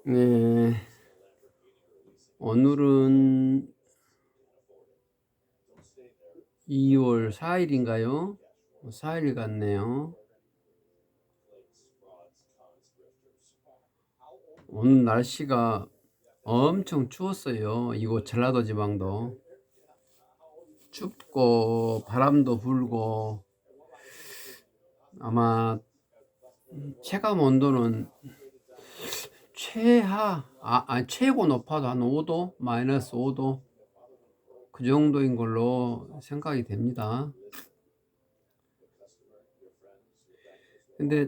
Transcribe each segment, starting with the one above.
네, 오늘은 2월 4일인가요? 4일 같네요. 오늘 날씨가 엄청 추웠어요. 이곳 전라도 지방도 춥고 바람도 불고 아마 체감 온도는 최고 높아도 한 5도, 마이너스 5도 그 정도인 걸로 생각이 됩니다. 근데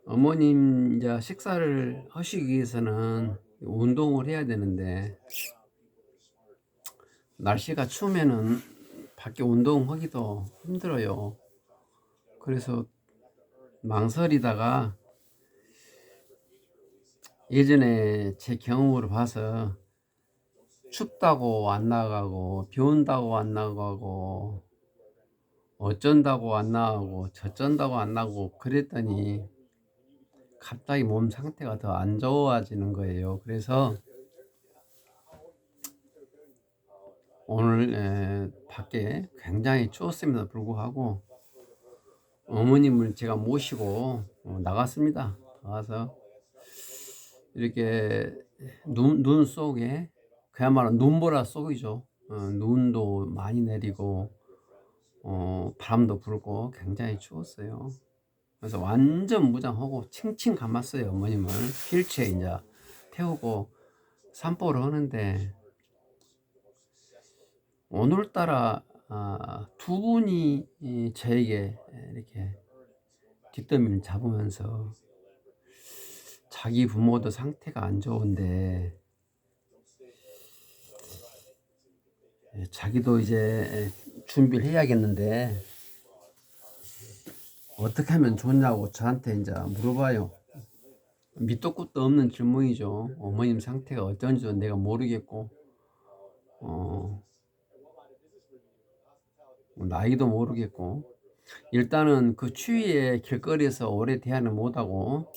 어머님 이제 식사를 하시기 위해서는 운동을 해야 되는데 날씨가 추우면은 밖에 운동하기도 힘들어요. 그래서 망설이다가 예전에 제 경험으로 봐서 춥다고 안 나가고 비 온다고 안 나가고 어쩐다고 안 나가고 저쩐다고 안 나가고 그랬더니 갑자기 몸 상태가 더 안 좋아지는 거예요. 그래서 오늘 밖에 굉장히 추웠음에도 불구하고 어머님을 제가 모시고 나갔습니다. 나가서 이렇게 눈 속에 그야말로 눈보라 속이죠. 눈도 많이 내리고 바람도 불고 굉장히 추웠어요. 그래서 완전 무장하고 칭칭 감았어요. 어머님을 휠체어 이제 태우고 산보를 하는데 오늘따라 두 분이 저에게 이렇게 뒷덜미를 잡으면서 자기 부모도 상태가 안 좋은데 자기도 이제 준비를 해야겠는데 어떻게 하면 좋냐고 저한테 이제 물어봐요. 밑도 끝도 없는 질문이죠. 어머님 상태가 어쩐지도 내가 모르겠고 나이도 모르겠고 일단은 그 추위에 길거리에서 오래 대화는 못하고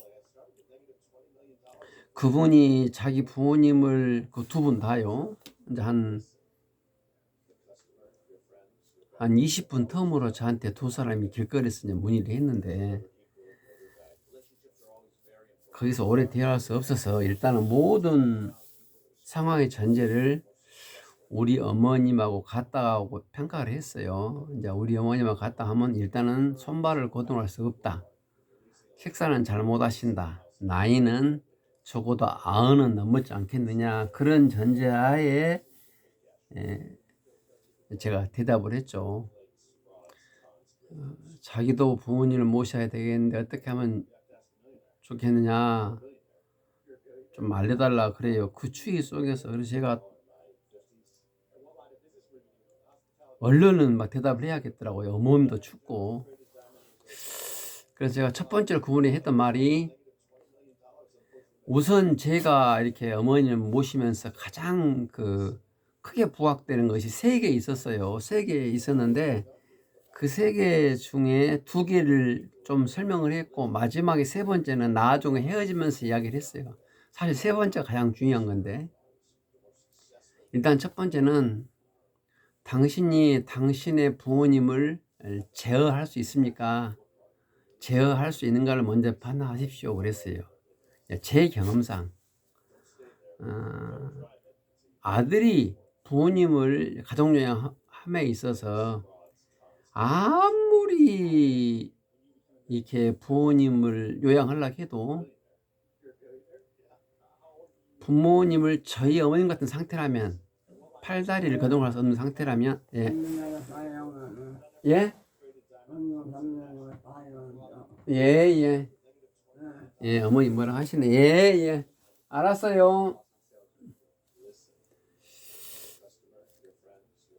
그분이 자기 부모님을 그 두 분 다요 이제 한 20분 텀으로 저한테 두 사람이 길거리에서 이제 문의를 했는데 거기서 오래 대화할 수 없어서 일단은 모든 상황의 전제를 우리 어머님하고 갔다 오고 평가를 했어요. 이제 우리 어머님하고 갔다 하면 일단은 손발을 거동할 수 없다. 식사는 잘 못 하신다. 나이는 적어도 90은 넘지 않겠느냐. 그런 전제하에 제가 대답을 했죠. 자기도 부모님을 모셔야 되겠는데 어떻게 하면 좋겠느냐. 좀 알려달라 그래요. 그 추위 속에서. 그래서 제가 얼른은 막 대답을 해야겠더라고요. 어머님도 춥고. 그래서 제가 첫 번째로 그분이 했던 말이 우선 제가 이렇게 어머님을 모시면서 가장 크게 부각되는 것이 3개 있었어요. 3개 있었는데 그 3개 중에 2개를 좀 설명을 했고 마지막에 3번째는 나중에 헤어지면서 이야기를 했어요. 사실 3번째가 가장 중요한 건데 일단 첫 번째는 당신이 당신의 부모님을 제어할 수 있습니까? 제어할 수 있는가를 먼저 판단하십시오. 그랬어요. 제 경험상 아들이 부모님을 가족요양함에 있어서 아무리 이렇게 부모님을 요양하려고 해도 부모님을 저희 어머님 같은 상태라면 팔다리를 거동할 수 없는 상태라면 예? 예. 예, 어머니 뭐라 하시네. 예. 알았어요.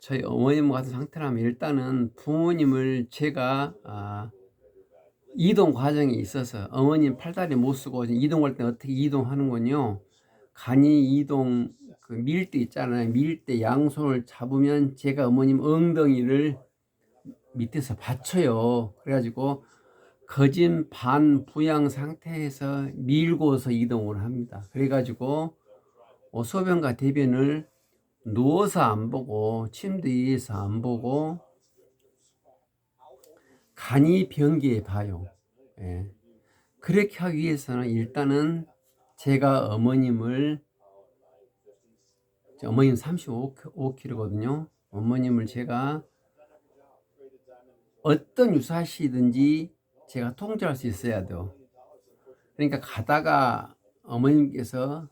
저희 어머님 같은 상태라면 일단은 부모님을 제가 이동 과정에 있어서 어머님 팔다리 못 쓰고 이동할 때 어떻게 이동하는군요. 간이 이동 그 밀대 있잖아요. 밀대 양손을 잡으면 제가 어머님 엉덩이를 밑에서 받쳐요. 그래가지고 거진 반부양 상태에서 밀고서 이동을 합니다. 그래가지고 소변과 대변을 누워서 안 보고 침대 위에서 안 보고 간이 변기에 봐요. 예. 그렇게 하기 위해서는 일단은 제가 어머님 35kg거든요. 어머님을 제가 어떤 유사시든지 제가 통제할 수 있어야 돼요. 그러니까 가다가 어머님께서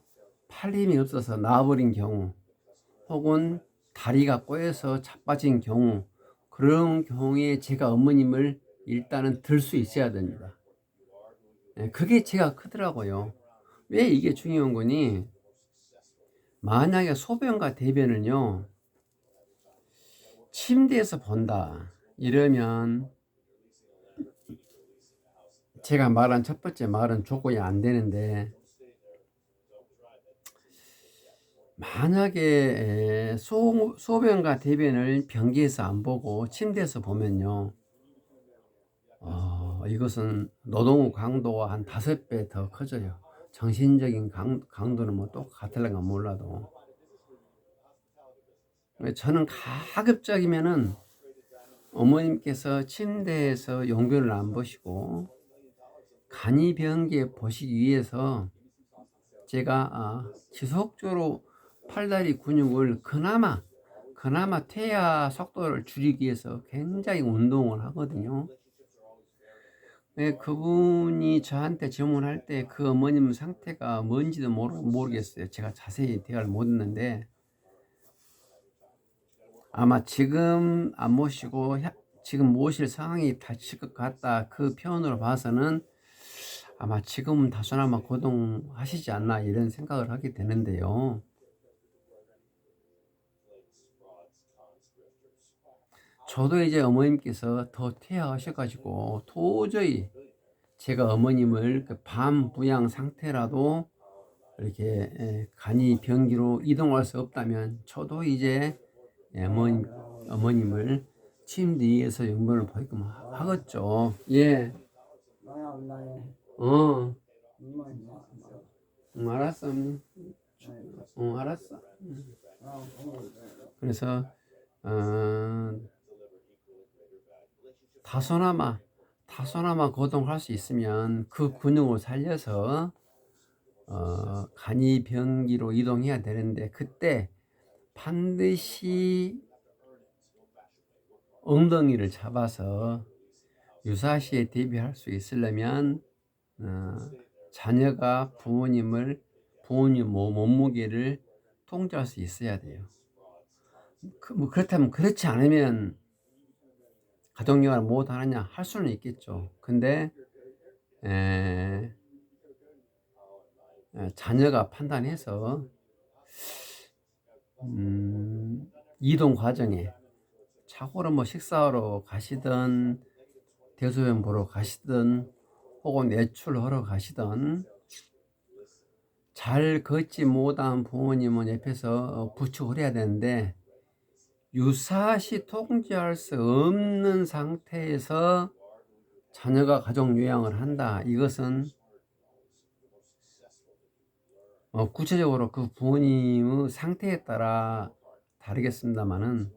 팔 힘이 없어서 나와버린 경우, 혹은 다리가 꼬여서 자빠진 경우, 그런 경우에 제가 어머님을 일단은 들 수 있어야 됩니다. 그게 제가 크더라고요. 왜 이게 중요한 거니? 만약에 소변과 대변을요 침대에서 본다 이러면 제가 말한 첫 번째 말은 조건이 안 되는데, 만약에 소변과 대변을 변기에서 안 보고 침대에서 보면요, 이것은 노동 강도가 한 5배 더 커져요. 정신적인 강도는 뭐 똑같을런가 몰라도. 저는 가급적이면은 어머님께서 침대에서 용변을 안 보시고 간이 변기에 보시기 위해서 제가 지속적으로 팔다리 근육을 그나마 퇴화 속도를 줄이기 위해서 굉장히 운동을 하거든요. 그분이 저한테 질문할 때 그 어머님 상태가 뭔지도 모르겠어요. 제가 자세히 대화를 못 했는데, 아마 지금 안 모시고 지금 모실 상황이 닥칠 것 같다, 그 표현으로 봐서는 아마 지금은 다소나마 고동하시지 않나 이런 생각을 하게 되는데요. 저도 이제 어머님께서 더 퇴화하셔가지고 도저히 제가 어머님을 그 반부양 상태라도 이렇게 간이 변기로 이동할 수 없다면 저도 이제 어머님을 침대 위에서 용변을 보게끔 하겠죠. 예. 알았어. 알았어. 그래서 다소나마 거동할 수 있으면 그 근육을 살려서 간이 변기로 이동해야 되는데, 그때 반드시 엉덩이를 잡아서 유사시에 대비할 수 있으려면 자녀가 부모님 몸무게를 통제할 수 있어야 돼요. 그렇다면, 그렇지 않으면 가족영화를 못 하느냐 할 수는 있겠죠. 근데 자녀가 판단해서 이동 과정에 차고로 뭐 식사하러 가시든 대소변 보러 가시든 혹은 외출하러 가시든 잘 걷지 못한 부모님은 옆에서 부축을 해야 되는데, 유사시 통제할 수 없는 상태에서 자녀가 가족 요양을 한다, 이것은 구체적으로 그 부모님의 상태에 따라 다르겠습니다만은,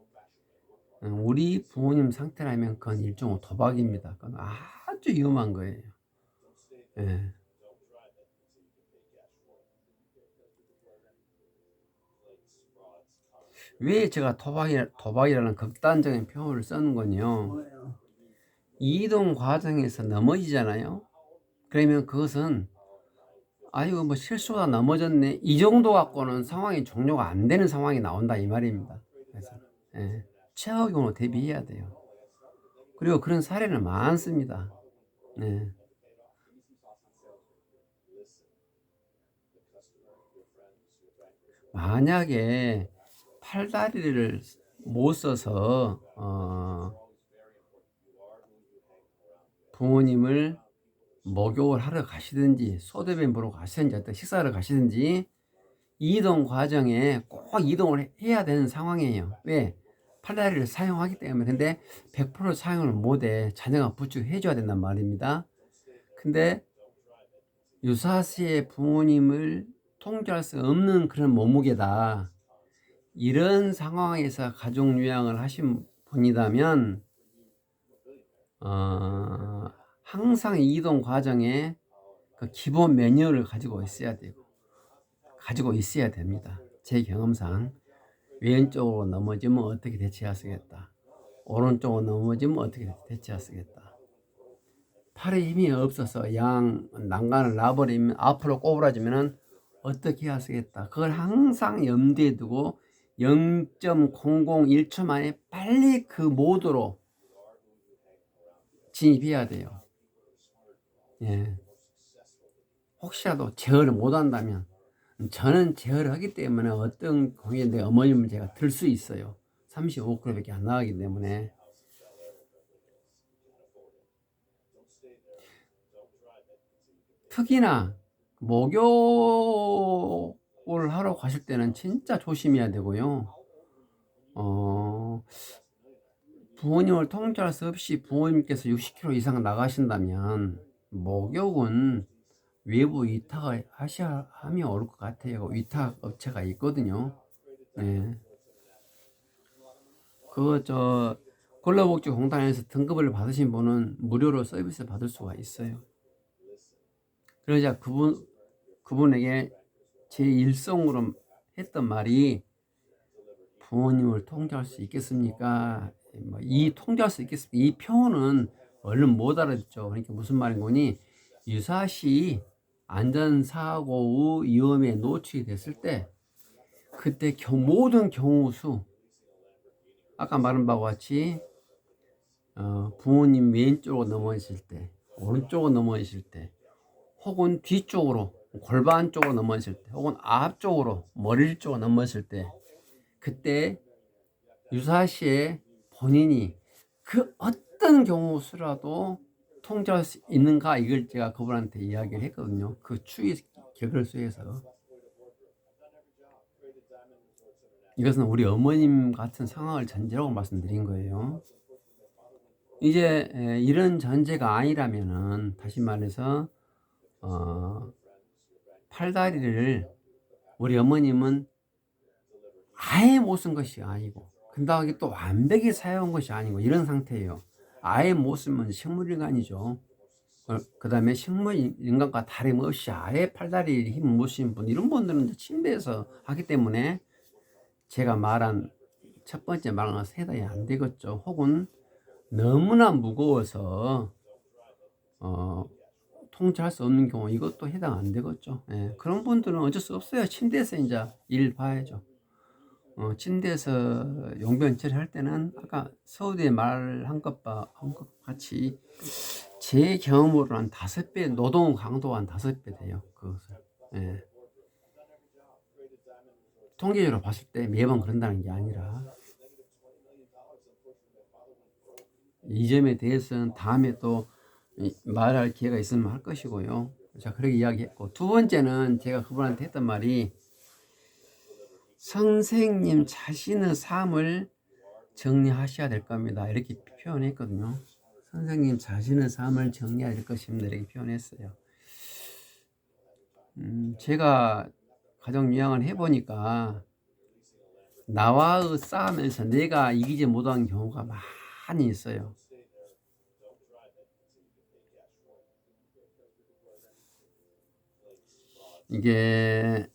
우리 부모님 상태라면 그건 일종의 도박입니다. 그건 아주 위험한 거예요. 예. 왜 제가 도박이라는 극단적인 표현을 쓰는 건요, 이동 과정에서 넘어지잖아요. 그러면 그것은 아이고 뭐 실수가 넘어졌네, 이 정도 갖고는 상황이 종료가 안 되는 상황이 나온다, 이 말입니다. 그래서 최악의 경우 대비해야 돼요. 그리고 그런 사례는 많습니다. 만약에 팔다리를 못 써서 부모님을 목욕을 하러 가시든지 소대변 보러 가시든지 어떤 식사를 가시든지 이동 과정에 꼭 이동을 해야 되는 상황이에요. 왜? 팔다리를 사용하기 때문에. 근데 100% 사용을 못해. 자녀가 부축 해줘야 된단 말입니다. 근데 유사시의 부모님을 통제할 수 없는 그런 몸무게다. 이런 상황에서 가족 요양을 하신 분이라면 항상 이동 과정에 그 기본 매뉴얼을 가지고 있어야 됩니다. 제 경험상 왼쪽으로 넘어지면 어떻게 대처하시겠다. 오른쪽으로 넘어지면 어떻게 대처하시겠다. 팔에 힘이 없어서 양 난간을 놔버리면 앞으로 꼬부라지면 어떻게 하시겠다. 그걸 항상 염두에 두고 0.001초 만에 빨리 그 모드로 진입해야 돼요. 예. 혹시라도 제어를 못한다면, 저는 제어를 하기 때문에 어떤 공에 내 어머님을 제가 들 수 있어요. 35kg밖에 안 나가기 때문에. 특히나 목욕을 하러 가실 때는 진짜 조심해야 되고요. 부모님을 통제할 수 없이 부모님께서 60kg 이상 나가신다면 목욕은 외부 위탁을 하면 올 것 같아요. 위탁 업체가 있거든요. 네. 근로복지공단에서 등급을 받으신 분은 무료로 서비스 받을 수가 있어요. 그러자 그분에게 제 일성으로 했던 말이, 부모님을 통제할 수 있겠습니까? 이 통제할 수 있겠습니까? 이 표현은 얼른 못 알아듣죠. 그러니까 무슨 말인 거니? 유사시 안전사고의 위험에 노출이 됐을 때, 그때 모든 경우 수, 아까 말한 바와 같이 부모님 왼쪽으로 넘어지실 때, 오른쪽으로 넘어지실 때, 혹은 뒤쪽으로 골반 쪽으로 넘어지실 때, 혹은 앞쪽으로 머리 쪽으로 넘어지실 때, 그때 유사시에 본인이 그 어떤 경우 수라도 통제할 수 있는가, 이걸 제가 그분한테 이야기를 했거든요. 그 추위 격을수에서. 이것은 우리 어머님 같은 상황을 전제로 말씀드린 거예요. 이제 이런 전제가 아니라면은, 다시 말해서 팔다리를 우리 어머님은 아예 못 쓴 것이 아니고, 근다하게 또 완벽히 사용한 것이 아니고, 이런 상태예요. 아예 못 쓰면 식물인간이죠. 그 다음에 식물인간과 다름없이 아예 팔다리 힘 못 쓰는 분, 이런 분들은 침대에서 하기 때문에 제가 말한 첫 번째 말한 것은 해당이 안 되겠죠. 혹은 너무나 무거워서 통제할 수 없는 경우, 이것도 해당 안 되겠죠. 예, 그런 분들은 어쩔 수 없어요. 침대에서 이제 일 봐야죠. 침대에서 용변 처리할 때는 아까 서울대 말한 것 같이 제 경험으로 한 5배, 노동 강도가 한 5배 돼요. 그것을. 예. 통계적으로 봤을 때 매번 그런다는 게 아니라, 이 점에 대해서는 다음에 또 말할 기회가 있으면 할 것이고요. 자, 그렇게 이야기했고, 두 번째는 제가 그분한테 했던 말이, 선생님 자신의 삶을 정리하셔야 될 겁니다. 이렇게 표현했거든요. 선생님 자신의 삶을 정리해야 될 것입니다. 이렇게 표현했어요. 제가 가정 요양을 해보니까 나와의 싸움에서 내가 이기지 못한 경우가 많이 있어요. 이게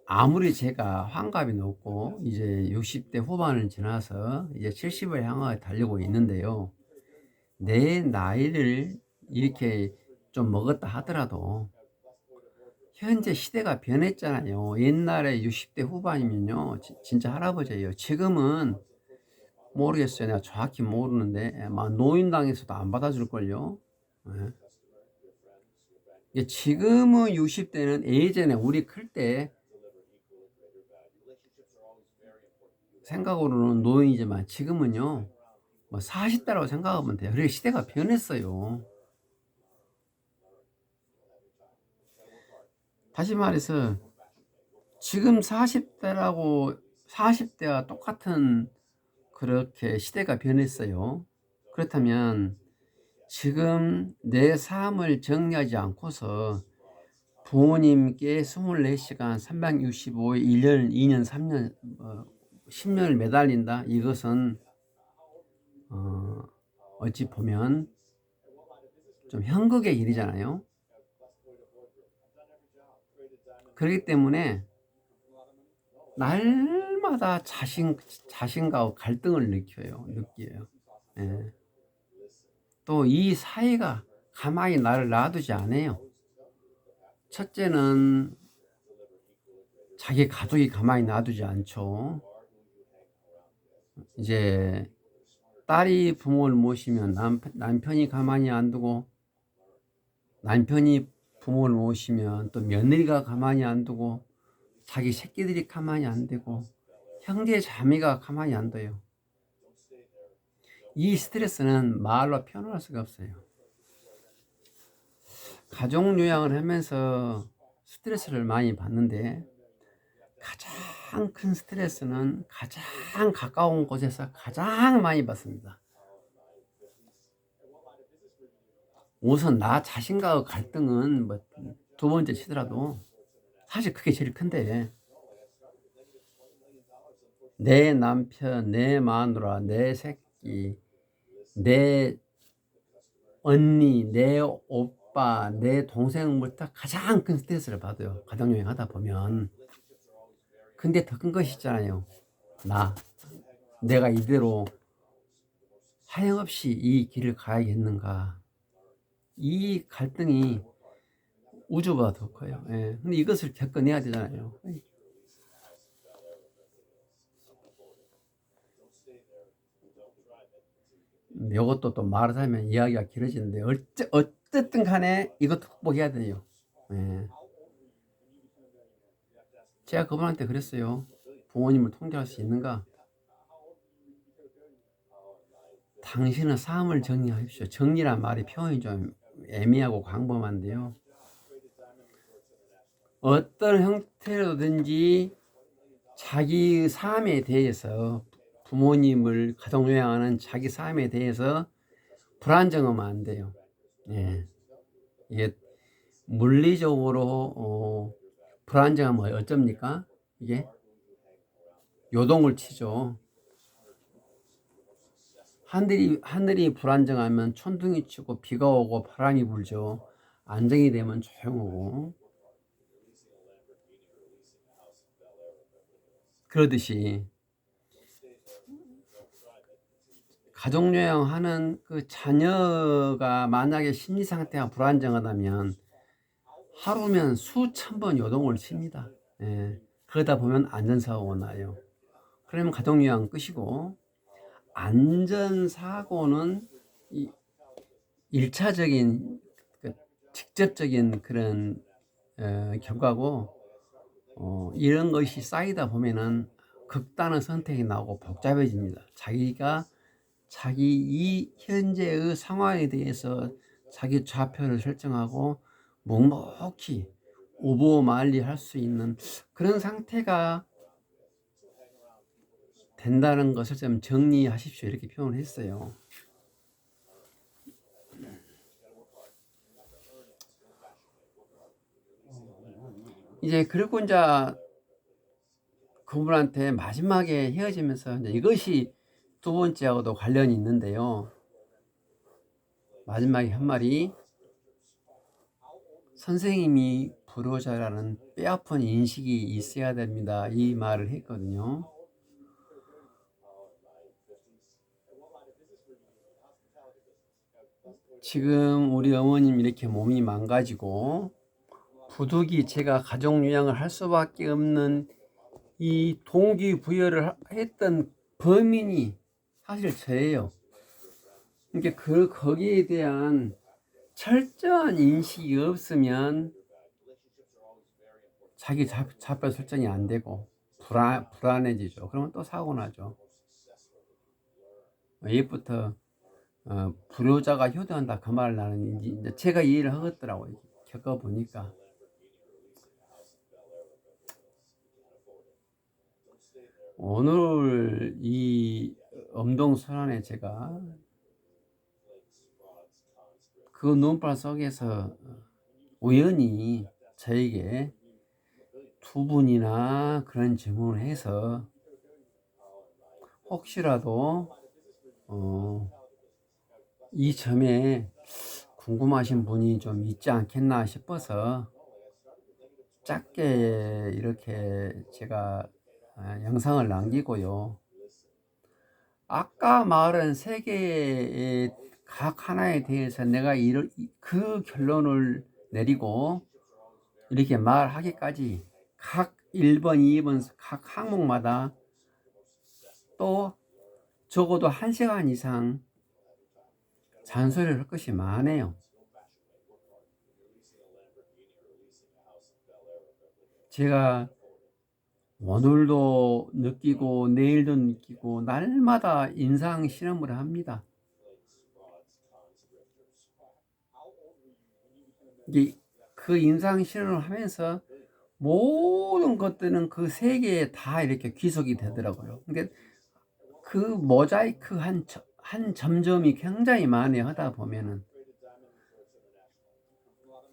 아무리 제가 환갑이 높고 이제 60대 후반을 지나서 이제 70을 향해 달리고 있는데요. 내 나이를 이렇게 좀 먹었다 하더라도 현재 시대가 변했잖아요. 옛날에 60대 후반이면요, 진짜 할아버지예요. 지금은 모르겠어요. 내가 정확히 모르는데 아마 노인당에서도 안 받아줄걸요. 예. 지금은 60대는 예전에 우리 클 때 생각으로는 노인이지만, 지금은요, 뭐 40대라고 생각하면 돼요. 그래, 시대가 변했어요. 다시 말해서 지금 40대와 똑같은 그렇게 시대가 변했어요. 그렇다면 지금 내 삶을 정리하지 않고서 부모님께 24시간 365일 1년, 2년, 3년, 10년을 매달린다. 이것은 어찌 보면 좀 현극의 일이잖아요. 그렇기 때문에 날마다 자신과 갈등을 느껴요. 예. 또 이 사회가 가만히 나를 놔두지 않아요. 첫째는 자기 가족이 가만히 놔두지 않죠. 이제 딸이 부모를 모시면 남편이 가만히 안 두고, 남편이 부모를 모시면 또 며느리가 가만히 안 두고, 자기 새끼들이 가만히 안 되고, 형제 자매가 가만히 안 둬요. 이 스트레스는 말로 표현할 수가 없어요. 가족 요양을 하면서 스트레스를 많이 받는데, 가장 큰 스트레스는 가장 가까운 곳에서 가장 많이 받습니다. 우선 나 자신과의 갈등은 뭐 두 번째 치더라도 사실 그게 제일 큰데, 내 남편, 내 마누라, 내 새끼, 내 언니, 내 오빠, 내 동생부터 가장 큰 스트레스를 받아요. 가족여행 하다 보면. 근데 더 큰 것이 있잖아요. 내가 이대로 하염없이 이 길을 가야겠는가. 이 갈등이 우주보다 더 커요. 예. 근데 이것을 겪어내야 되잖아요. 이것도 또 말하자면 이야기가 길어지는데 어쨌든 간에 이것도 극복해야 돼요. 예. 제가 그분한테 그랬어요. 부모님을 통제할 수 있는가? 당신은 삶을 정리하십시오. 정리란 말이 표현이 좀 애매하고 광범한데요. 어떤 형태로든지 자기 삶에 대해서, 부모님을 가정요양하는 자기 삶에 대해서 불안정하면 안 돼요. 예. 이게 물리적으로 불안정하면 어쩝니까? 이게 요동을 치죠. 하늘이 불안정하면 천둥이 치고 비가 오고 바람이 불죠. 안정이 되면 조용하고. 그러듯이 가족요양하는 그 자녀가 만약에 심리 상태가 불안정하다면 하루면 수천 번 요동을 칩니다. 예. 그러다 보면 안전사고가 나요. 그러면 가족요양 끝이고, 안전사고는 1차적인 직접적인 그런 결과고, 이런 것이 쌓이다 보면은 극단의 선택이 나오고 복잡해집니다. 자기 이 현재의 상황에 대해서 자기 좌표를 설정하고 묵묵히 오버만리할 수 있는 그런 상태가 된다는 것을 좀 정리하십시오. 이렇게 표현을 했어요. 그리고 이제 그분한테 마지막에 헤어지면서 이제 이것이 두 번째하고도 관련이 있는데요. 마지막에 한 말이, 선생님이 불효자라는 뼈아픈 인식이 있어야 됩니다. 이 말을 했거든요. 지금 우리 어머님 이렇게 몸이 망가지고 부득이 제가 가족요양을 할 수밖에 없는 이 동기부여를 했던 범인이 사실 저예요. 그러니까 거기에 대한 철저한 인식이 없으면 자기 좌표 설정이 안 되고 불안해지죠. 그러면 또 사고 나죠. 옛부터 불효자가 효도한다 그 말을 나는 이제 제가 이해를 하겠더라고요. 겪어보니까. 오늘 이 엄동설안에 제가 그 눈발 속에서 우연히 저에게 두 분이나 그런 질문을 해서 혹시라도 이 점에 궁금하신 분이 좀 있지 않겠나 싶어서 짧게 이렇게 제가 영상을 남기고요. 아까 말한 세 개의 각 하나에 대해서 내가 그 결론을 내리고 이렇게 말하기까지 각 1번, 2번 각 항목마다 또 적어도 1시간 이상 잔소리를 할 것이 많아요. 제가 오늘도 느끼고 내일도 느끼고 날마다 인상 실험을 합니다. 이게 그 인상 실험을 하면서 모든 것들은 그 세 개에 다 이렇게 귀속이 되더라고요. 근데 그 모자이크 한 점점이 굉장히 많아요. 하다 보면은.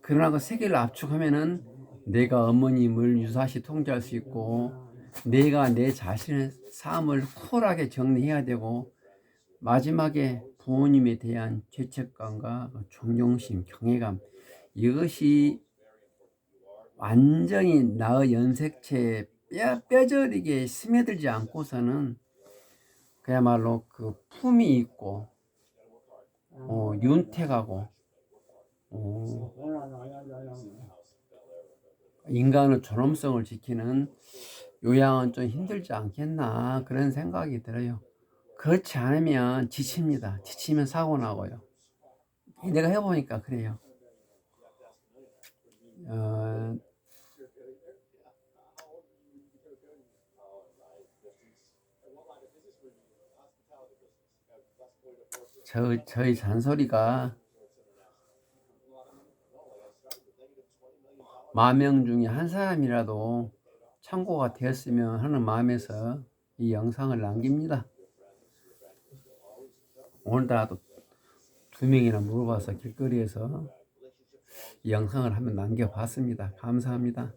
그러나 그 세 개를 압축하면은 내가 어머님을 유사시 통제할 수 있고, 내가 내 자신의 삶을 쿨하게 정리해야 되고, 마지막에 부모님에 대한 죄책감과 존경심, 경외감, 이것이 완전히 나의 연색체에 뼈저리게 스며들지 않고서는 그야말로 그 품이 있고 윤택하고 인간의 존엄성을 지키는 요양은 좀 힘들지 않겠나 그런 생각이 들어요. 그렇지 않으면 지칩니다. 지치면 사고 나고요. 내가 해보니까 그래요. 저희 잔소리가 10,000명 중에 한 사람이라도 참고가 되었으면 하는 마음에서 이 영상을 남깁니다. 오늘따라도 2명이나 물어봐서 길거리에서 이 영상을 한번 남겨봤습니다. 감사합니다.